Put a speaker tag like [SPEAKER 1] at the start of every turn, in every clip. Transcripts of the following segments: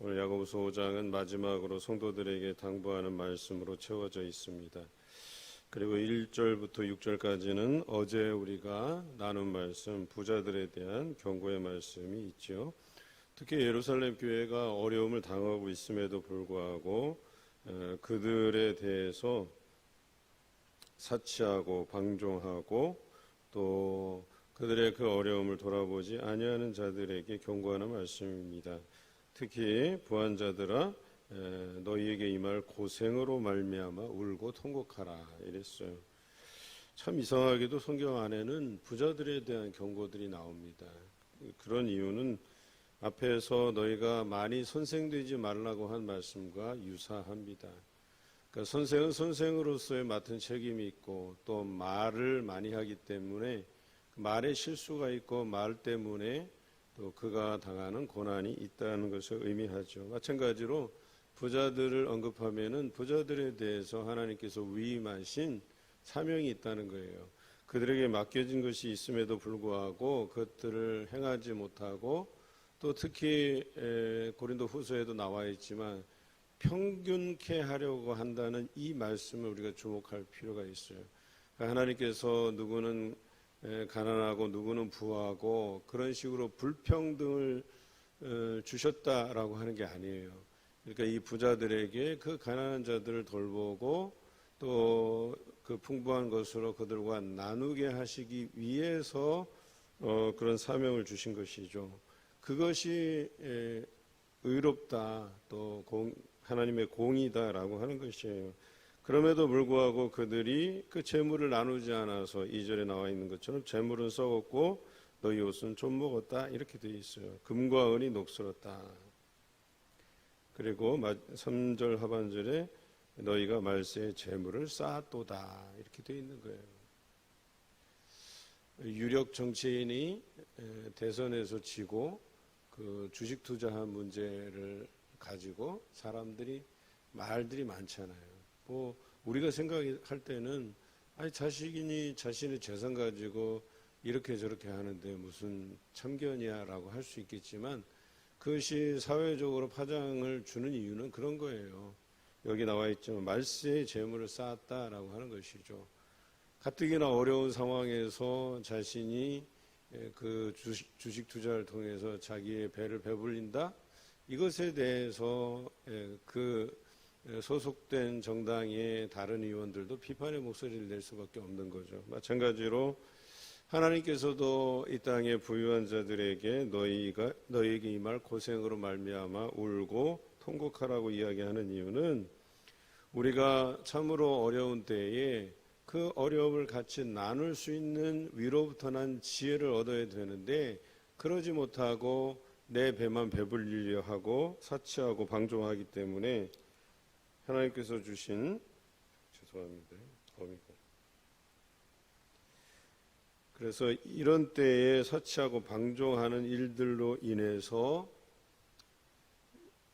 [SPEAKER 1] 오늘 야고보서 5장은 마지막으로 성도들에게 당부하는 말씀으로 채워져 있습니다. 그리고 1절부터 6절까지는 어제 우리가 나눈 말씀, 부자들에 대한 경고의 말씀이 있죠. 특히 예루살렘 교회가 어려움을 당하고 있음에도 불구하고 그들에 대해서 사치하고 방종하고 또 그들의 그 어려움을 돌아보지 아니하는 자들에게 경고하는 말씀입니다. 특히 부한자들아 너희에게 임할 고생으로 말미암아 울고 통곡하라 이랬어요. 참 이상하게도 성경 안에는 부자들에 대한 경고들이 나옵니다. 그런 이유는 앞에서 너희가 많이 선생되지 말라고 한 말씀과 유사합니다. 그러니까 선생은 선생으로서의 맡은 책임이 있고 또 말을 많이 하기 때문에 말에 실수가 있고 말 때문에 또 그가 당하는 고난이 있다는 것을 의미하죠. 마찬가지로 부자들을 언급하면은 부자들에 대해서 하나님께서 위임하신 사명이 있다는 거예요. 그들에게 맡겨진 것이 있음에도 불구하고 그것들을 행하지 못하고 또 특히 고린도 후서에도 나와 있지만 평균케 하려고 한다는 이 말씀을 우리가 주목할 필요가 있어요. 하나님께서 누구는 가난하고 누구는 부하고 그런 식으로 불평등을 주셨다라고 하는 게 아니에요. 그러니까 이 부자들에게 그 가난한 자들을 돌보고 또 그 풍부한 것으로 그들과 나누게 하시기 위해서 그런 사명을 주신 것이죠. 그것이 의롭다 또 하나님의 공의다라고 하는 것이에요. 그럼에도 불구하고 그들이 그 재물을 나누지 않아서 2절에 나와 있는 것처럼 재물은 썩었고 너희 옷은 좀 먹었다 이렇게 되어 있어요. 금과 은이 녹슬었다. 그리고 3절 하반절에 너희가 말세에 재물을 쌓았도다 이렇게 되어 있는 거예요. 유력 정치인이 대선에서 지고 그 주식 투자한 문제를 가지고 말들이 많잖아요. 뭐 우리가 생각할 때는 자신의 재산 가지고 이렇게 저렇게 하는데 무슨 참견이야라고 할 수 있겠지만 그것이 사회적으로 파장을 주는 이유는 그런 거예요. 여기 나와 있지만 말세에 재물을 쌓았다라고 하는 것이죠. 가뜩이나 어려운 상황에서 자신이 그 주식 투자를 통해서 자기의 배를 배불린다? 이것에 대해서 그 소속된 정당의 다른 의원들도 비판의 목소리를 낼 수밖에 없는 거죠. 마찬가지로 하나님께서도 이 땅의 부유한 자들에게 너희에게 임할 고생으로 말미암아 울고 통곡하라고 이야기하는 이유는 우리가 참으로 어려운 때에 그 어려움을 같이 나눌 수 있는 위로부터 난 지혜를 얻어야 되는데 그러지 못하고 내 배만 배불리려 하고 사치하고 방종하기 때문에 하나님께서 주신 그래서 이런 때에 사치하고 방종하는 일들로 인해서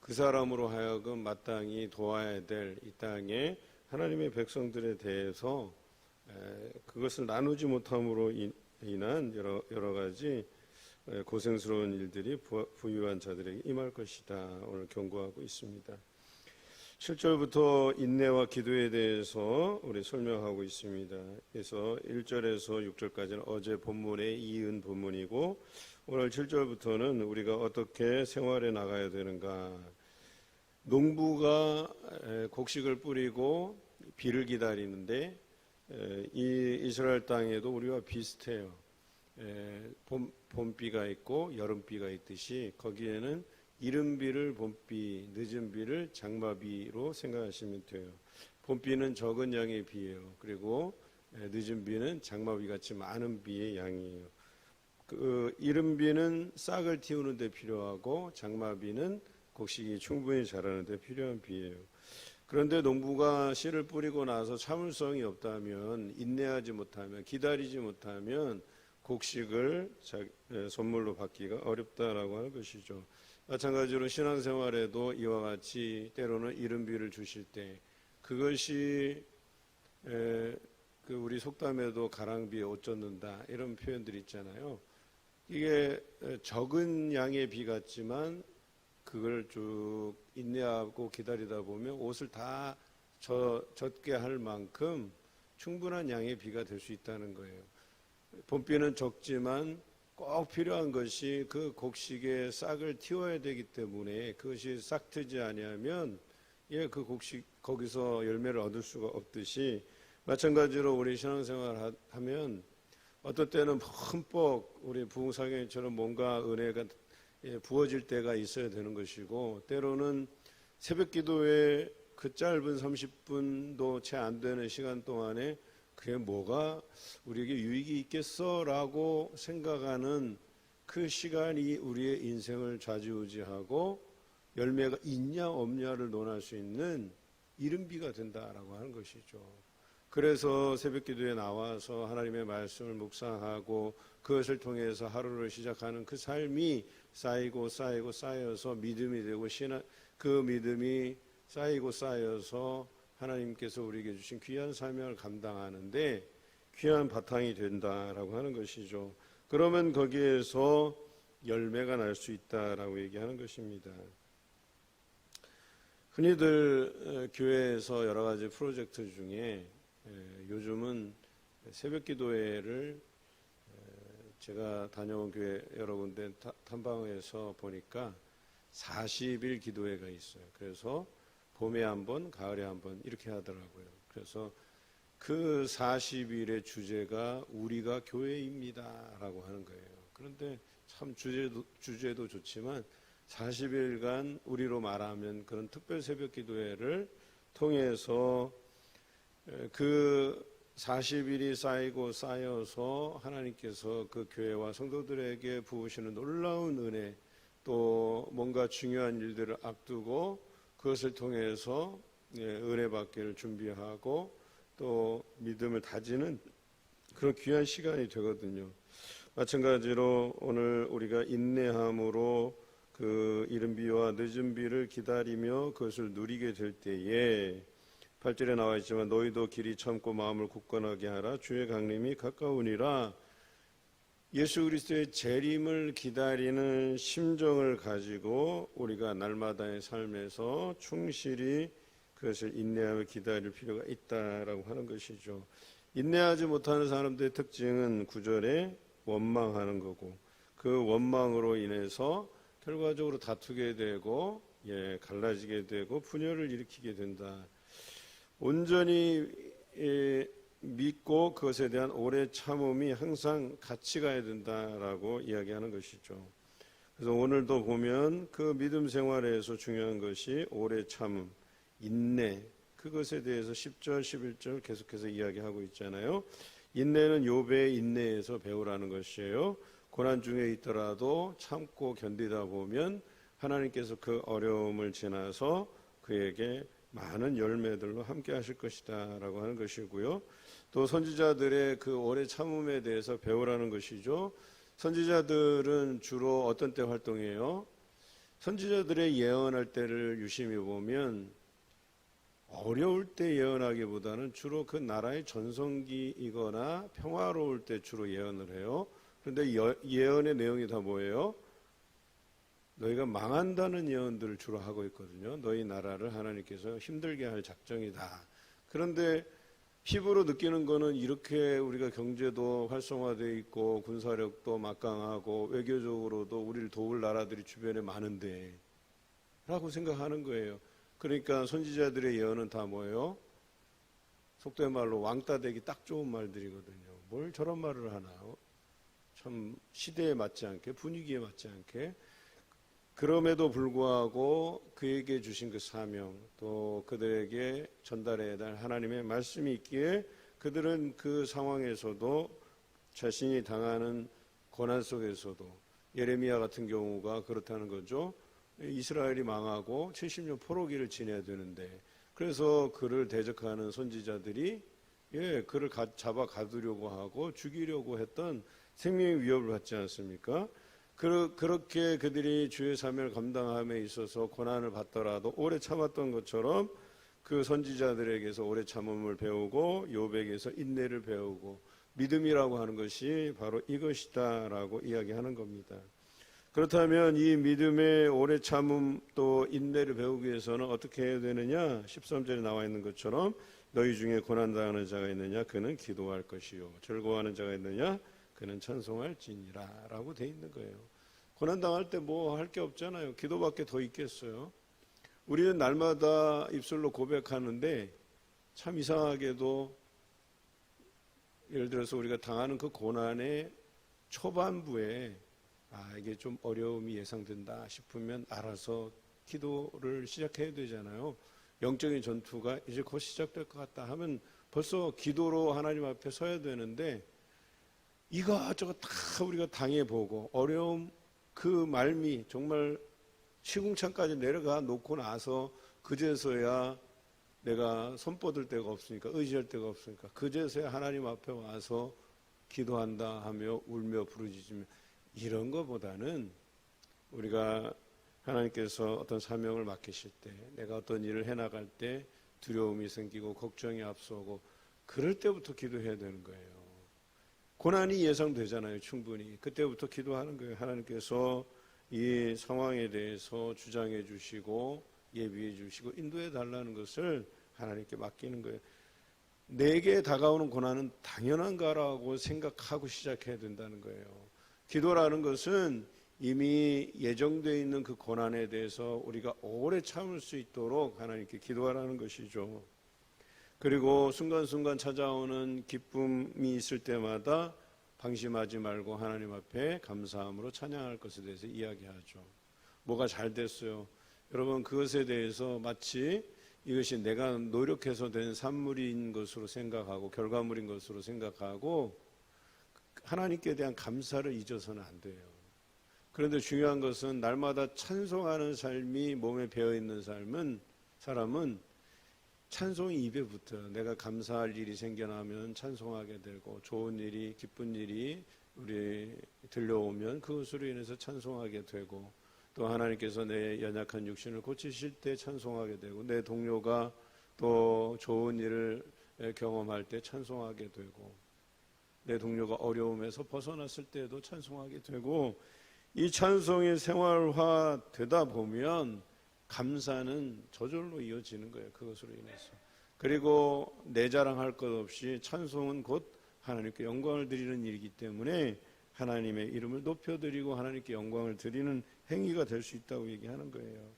[SPEAKER 1] 그 사람으로 하여금 마땅히 도와야 될 이 땅에 하나님의 백성들에 대해서 그것을 나누지 못함으로 인한 여러 가지 고생스러운 일들이 부유한 자들에게 임할 것이다. 오늘 경고하고 있습니다. 7절부터 인내와 기도에 대해서 우리 설명하고 있습니다. 그래서 1절에서 6절까지는 어제 본문에 이은 본문이고 오늘 7절부터는 우리가 어떻게 생활해 나가야 되는가. 농부가 곡식을 뿌리고 비를 기다리는데 이 이스라엘 땅에도 우리와 비슷해요. 봄비가 있고 여름비가 있듯이 거기에는 이른 비를 봄비, 늦은 비를 장마비로 생각하시면 돼요. 봄비는 적은 양의 비예요. 그리고 늦은 비는 장마비같이 많은 비의 양이에요. 그 이른 비는 싹을 틔우는 데 필요하고 장마비는 곡식이 충분히 자라는 데 필요한 비예요. 그런데 농부가 씨를 뿌리고 나서 참을성이 없다면, 인내하지 못하면, 기다리지 못하면 곡식을 선물로 받기가 어렵다라고 하는 것이죠. 마찬가지로 신앙생활에도 이와 같이 때로는 이른 비를 주실 때 그것이 우리 속담에도 가랑비에 옷 젖는다 이런 표현들이 있잖아요. 이게 적은 양의 비 같지만 그걸 쭉 인내하고 기다리다 보면 옷을 다 젖게 할 만큼 충분한 양의 비가 될 수 있다는 거예요. 봄비는 적지만 꼭 필요한 것이 그 곡식의 싹을 틔워야 되기 때문에 그것이 싹 트지 아니하면 그 곡식 거기서 열매를 얻을 수가 없듯이 마찬가지로 우리 신앙생활 하면 어떤 때는 흠뻑 우리 부흥사경처럼 뭔가 은혜가 부어질 때가 있어야 되는 것이고 때로는 새벽 기도에 그 짧은 30분도 채 안 되는 시간 동안에 그게 뭐가 우리에게 유익이 있겠어라고 생각하는 그 시간이 우리의 인생을 좌지우지하고 열매가 있냐 없냐를 논할 수 있는 이른비가 된다라고 하는 것이죠. 그래서 새벽 기도에 나와서 하나님의 말씀을 묵상하고 그것을 통해서 하루를 시작하는 그 삶이 쌓이고 쌓여서 믿음이 되고 그 믿음이 쌓이고 쌓여서 하나님께서 우리에게 주신 귀한 사명을 감당하는데 귀한 바탕이 된다라고 하는 것이죠. 그러면 거기에서 열매가 날 수 있다라고 얘기하는 것입니다. 흔히들 교회에서 여러 가지 프로젝트 중에 요즘은 새벽 기도회를 제가 다녀온 교회 여러 군데 탐방해서 보니까 40일 기도회가 있어요. 그래서 봄에 한 번, 가을에 한 번 이렇게 하더라고요. 그래서 그 40일의 주제가 우리가 교회입니다라고 하는 거예요. 그런데 참 주제도 좋지만 40일간 우리로 말하면 그런 특별 새벽 기도회를 통해서 그 40일이 쌓이고 쌓여서 하나님께서 그 교회와 성도들에게 부으시는 놀라운 은혜 또 뭔가 중요한 일들을 앞두고 그것을 통해서 은혜 받기를 준비하고 또 믿음을 다지는 그런 귀한 시간이 되거든요. 마찬가지로 오늘 우리가 인내함으로 그 이른 비와 늦은 비를 기다리며 그것을 누리게 될 때에 8절에 나와 있지만 너희도 길이 참고 마음을 굳건하게 하라 주의 강림이 가까우니라. 예수 그리스도의 재림을 기다리는 심정을 가지고 우리가 날마다의 삶에서 충실히 그것을 인내하며 기다릴 필요가 있다라고 하는 것이죠. 인내하지 못하는 사람들의 특징은 9절에 원망하는 거고 그 원망으로 인해서 결과적으로 다투게 되고 갈라지게 되고 분열을 일으키게 된다. 온전히 믿고 그것에 대한 오래 참음이 항상 같이 가야 된다라고 이야기하는 것이죠. 그래서 오늘도 보면 그 믿음 생활에서 중요한 것이 오래 참음, 인내, 그것에 대해서 10절, 11절 계속해서 이야기하고 있잖아요. 인내는 욥의 인내에서 배우라는 것이에요. 고난 중에 있더라도 참고 견디다 보면 하나님께서 그 어려움을 지나서 그에게 많은 열매들로 함께 하실 것이다 라고 하는 것이고요. 또 선지자들의 그 오래 참음에 대해서 배우라는 것이죠. 선지자들은 주로 어떤 때 활동해요? 선지자들의 예언할 때를 유심히 보면 어려울 때 예언하기보다는 주로 그 나라의 전성기이거나 평화로울 때 주로 예언을 해요. 그런데 예언의 내용이 다 뭐예요? 너희가 망한다는 예언들을 주로 하고 있거든요. 너희 나라를 하나님께서 힘들게 할 작정이다. 그런데 피부로 느끼는 거는 이렇게 우리가 경제도 활성화되어 있고 군사력도 막강하고 외교적으로도 우리를 도울 나라들이 주변에 많은데 라고 생각하는 거예요. 그러니까 선지자들의 예언은 다 뭐예요? 속된 말로 왕따 되기 딱 좋은 말들이거든요. 뭘 저런 말을 하나? 참 시대에 맞지 않게 분위기에 맞지 않게 그럼에도 불구하고 그에게 주신 그 사명 또 그들에게 전달해야 될 하나님의 말씀이 있기에 그들은 그 상황에서도 자신이 당하는 고난 속에서도 예레미야 같은 경우가 그렇다는 거죠. 이스라엘이 망하고 70년 포로기를 지내야 되는데 그래서 그를 대적하는 선지자들이 그를 잡아 가두려고 하고 죽이려고 했던 생명의 위협을 받지 않습니까? 그렇게 그들이 주의 사명을 감당함에 있어서 고난을 받더라도 오래 참았던 것처럼 그 선지자들에게서 오래 참음을 배우고 욥에게서 인내를 배우고 믿음이라고 하는 것이 바로 이것이다라고 이야기하는 겁니다. 그렇다면 이 믿음의 오래 참음 또 인내를 배우기 위해서는 어떻게 해야 되느냐? 13절에 나와 있는 것처럼 너희 중에 고난당하는 자가 있느냐? 그는 기도할 것이요. 즐거워하는 자가 있느냐? 그는 찬송할지니라 라고 돼 있는 거예요. 고난당할 때 뭐 할 게 없잖아요. 기도밖에 더 있겠어요. 우리는 날마다 입술로 고백하는데 참 이상하게도 예를 들어서 우리가 당하는 그 고난의 초반부에 이게 좀 어려움이 예상된다 싶으면 알아서 기도를 시작해야 되잖아요. 영적인 전투가 이제 곧 시작될 것 같다 하면 벌써 기도로 하나님 앞에 서야 되는데 이것저것 다 우리가 당해보고 어려움 그 말미 정말 시궁창까지 내려가 놓고 나서 그제서야 내가 손 뻗을 데가 없으니까 의지할 데가 없으니까 그제서야 하나님 앞에 와서 기도한다 하며 울며 부르짖으며 이런 것보다는 우리가 하나님께서 어떤 사명을 맡기실 때 내가 어떤 일을 해나갈 때 두려움이 생기고 걱정이 앞서고 그럴 때부터 기도해야 되는 거예요. 고난이 예상되잖아요. 충분히. 그때부터 기도하는 거예요. 하나님께서 이 상황에 대해서 주장해 주시고 예비해 주시고 인도해 달라는 것을 하나님께 맡기는 거예요. 내게 다가오는 고난은 당연한가라고 생각하고 시작해야 된다는 거예요. 기도라는 것은 이미 예정되어 있는 그 고난에 대해서 우리가 오래 참을 수 있도록 하나님께 기도하라는 것이죠. 그리고 순간순간 찾아오는 기쁨이 있을 때마다 방심하지 말고 하나님 앞에 감사함으로 찬양할 것에 대해서 이야기하죠. 뭐가 잘 됐어요. 여러분 그것에 대해서 마치 이것이 내가 노력해서 된 산물인 것으로 생각하고 결과물인 것으로 생각하고 하나님께 대한 감사를 잊어서는 안 돼요. 그런데 중요한 것은 날마다 찬송하는 삶이 몸에 배어있는 사람은 찬송이 입에 붙어요. 내가 감사할 일이 생겨나면 찬송하게 되고 좋은 일이 기쁜 일이 우리 들려오면 그것으로 인해서 찬송하게 되고 또 하나님께서 내 연약한 육신을 고치실 때 찬송하게 되고 내 동료가 또 좋은 일을 경험할 때 찬송하게 되고 내 동료가 어려움에서 벗어났을 때도 찬송하게 되고 이 찬송이 생활화 되다 보면 감사는 저절로 이어지는 거예요. 그것으로 인해서. 그리고 내 자랑할 것 없이 찬송은 곧 하나님께 영광을 드리는 일이기 때문에 하나님의 이름을 높여드리고 하나님께 영광을 드리는 행위가 될 수 있다고 얘기하는 거예요.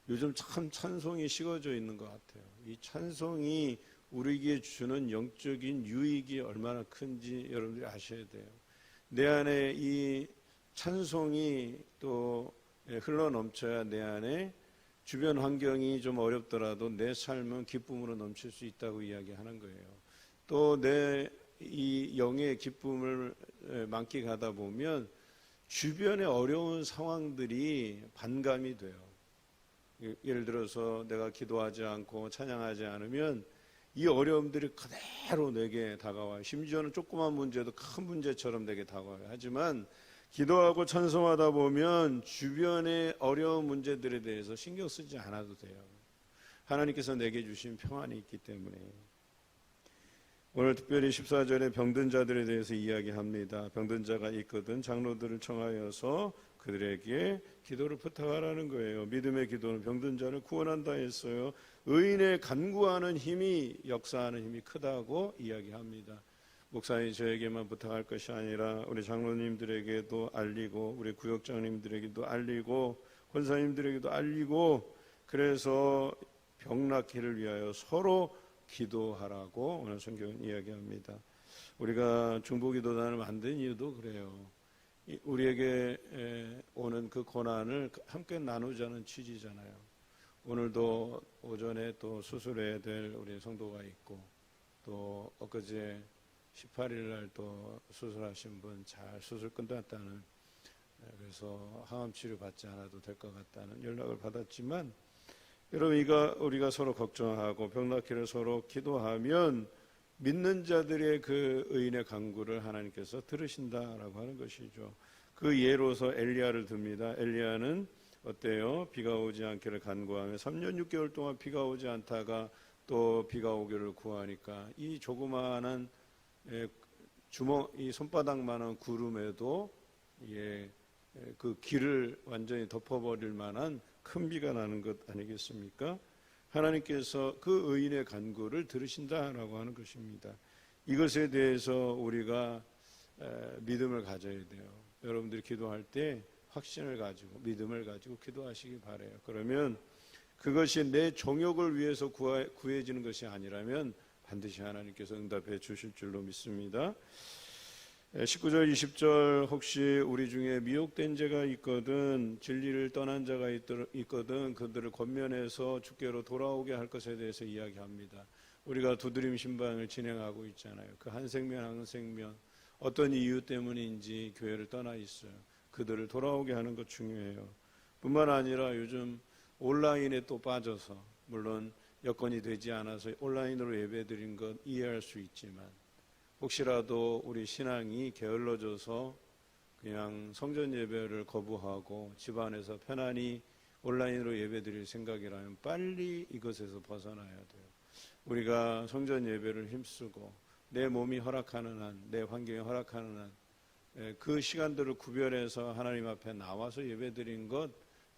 [SPEAKER 1] 요즘 참 찬송이 식어져 있는 것 같아요. 이 찬송이 우리에게 주는 영적인 유익이 얼마나 큰지 여러분들이 아셔야 돼요. 내 안에 이 찬송이 또 흘러넘쳐야 내 안에 주변 환경이 좀 어렵더라도 내 삶은 기쁨으로 넘칠 수 있다고 이야기하는 거예요. 또 내 이 영의 기쁨을 만끽하다 보면 주변의 어려운 상황들이 반감이 돼요. 예를 들어서 내가 기도하지 않고 찬양하지 않으면 이 어려움들이 그대로 내게 다가와요. 심지어는 조그만 문제도 큰 문제처럼 내게 다가와요. 하지만 기도하고 찬송하다 보면 주변의 어려운 문제들에 대해서 신경 쓰지 않아도 돼요. 하나님께서 내게 주신 평안이 있기 때문에. 오늘 특별히 14절에 병든 자들에 대해서 이야기합니다. 병든 자가 있거든 장로들을 청하여서 그들에게 기도를 부탁하라는 거예요. 믿음의 기도는 병든 자를 구원한다 했어요. 의인의 간구하는 힘이 역사하는 힘이 크다고 이야기합니다. 목사님 저에게만 부탁할 것이 아니라 우리 장로님들에게도 알리고 우리 구역장님들에게도 알리고 권사님들에게도 알리고 그래서 병 낫기를 위하여 서로 기도하라고 오늘 성경은 이야기합니다. 우리가 중보기도단을 만든 이유도 그래요. 우리에게 오는 그 고난을 함께 나누자는 취지잖아요. 오늘도 오전에 또 수술해야 될 우리 성도가 있고 또 엊그제 18일 날 또 수술하신 분 잘 수술 끝났다는 그래서 항암 치료 받지 않아도 될 것 같다는 연락을 받았지만 여러분 우리가 서로 걱정하고 병 낫기를 서로 기도하면 믿는 자들의 그 의인의 간구를 하나님께서 들으신다라고 하는 것이죠. 그 예로서 엘리야를 듭니다. 엘리야는 어때요? 비가 오지 않기를 간구하며 3년 6개월 동안 비가 오지 않다가 또 비가 오기를 구하니까 이 조그마한 이 손바닥만한 구름에도 그 길을 완전히 덮어버릴 만한 큰 비가 나는 것 아니겠습니까? 하나님께서 그 의인의 간구를 들으신다라고 하는 것입니다. 이것에 대해서 우리가 믿음을 가져야 돼요. 여러분들이 기도할 때 확신을 가지고 믿음을 가지고 기도하시기 바라요. 그러면 그것이 내 정욕을 위해서 구해지는 것이 아니라면 반드시 하나님께서 응답해 주실 줄로 믿습니다. 19절 20절 혹시 우리 중에 미혹된 자가 있거든 진리를 떠난 자가 있거든 그들을 권면해서 주께로 돌아오게 할 것에 대해서 이야기합니다. 우리가 두드림 신방을 진행하고 있잖아요. 그 한 생명 한 생명 어떤 이유 때문인지 교회를 떠나 있어요. 그들을 돌아오게 하는 것 중요해요. 뿐만 아니라 요즘 온라인에 또 빠져서 물론 여건이 되지 않아서 온라인으로 예배드린 것 이해할 수 있지만 혹시라도 우리 신앙이 게을러져서 그냥 성전 예배를 거부하고 집안에서 편안히 온라인으로 예배드릴 생각이라면 빨리 이것에서 벗어나야 돼요. 우리가 성전 예배를 힘쓰고 내 몸이 허락하는 한, 내 환경이 허락하는 한 그 시간들을 구별해서 하나님 앞에 나와서 예배드린 것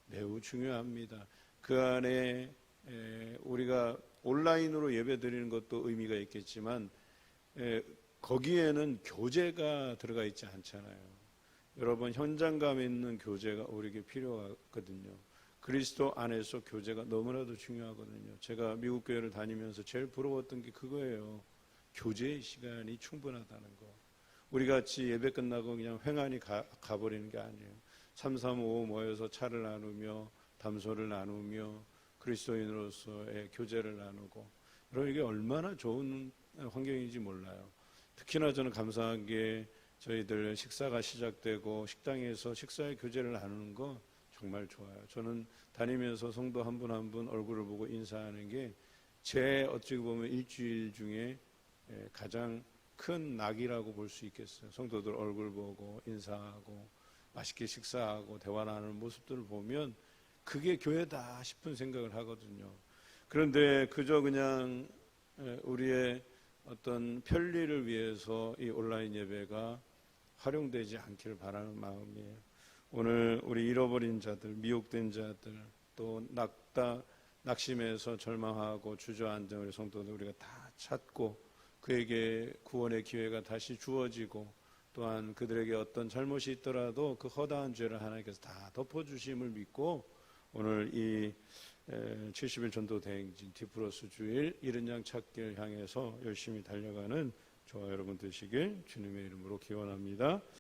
[SPEAKER 1] 매우 중요합니다. 그 안에 우리가 온라인으로 예배드리는 것도 의미가 있겠지만 거기에는 교제가 들어가 있지 않잖아요. 여러분 현장감 있는 교제가 우리에게 필요하거든요. 그리스도 안에서 교제가 너무나도 중요하거든요. 제가 미국 교회를 다니면서 제일 부러웠던 게 그거예요. 교제의 시간이 충분하다는 거. 우리 같이 예배 끝나고 그냥 횡하니 가버리는 게 아니에요. 335 모여서 차를 나누며 담소를 나누며 그리스도인으로서의 교제를 나누고 여러분 이게 얼마나 좋은 환경인지 몰라요. 특히나 저는 감사한 게 저희들 식사가 시작되고 식당에서 식사의 교제를 나누는 거 정말 좋아요. 저는 다니면서 성도 한 분 한 분 얼굴을 보고 인사하는 게 제 어찌 보면 일주일 중에 가장 큰 낙이라고 볼 수 있겠어요. 성도들 얼굴 보고 인사하고 맛있게 식사하고 대화 나누는 모습들을 보면 그게 교회다 싶은 생각을 하거든요. 그런데 그저 그냥 우리의 어떤 편리를 위해서 이 온라인 예배가 활용되지 않기를 바라는 마음이에요. 오늘 우리 잃어버린 자들, 미혹된 자들, 또 낙심해서 절망하고 주저앉은 우리 성도들 우리가 다 찾고 그에게 구원의 기회가 다시 주어지고 또한 그들에게 어떤 잘못이 있더라도 그 허다한 죄를 하나님께서 다 덮어주심을 믿고 오늘 이 70일 전도 대행진 디플러스 주일 이른 양 찾기를 향해서 열심히 달려가는 저와 여러분 되시길 주님의 이름으로 기원합니다.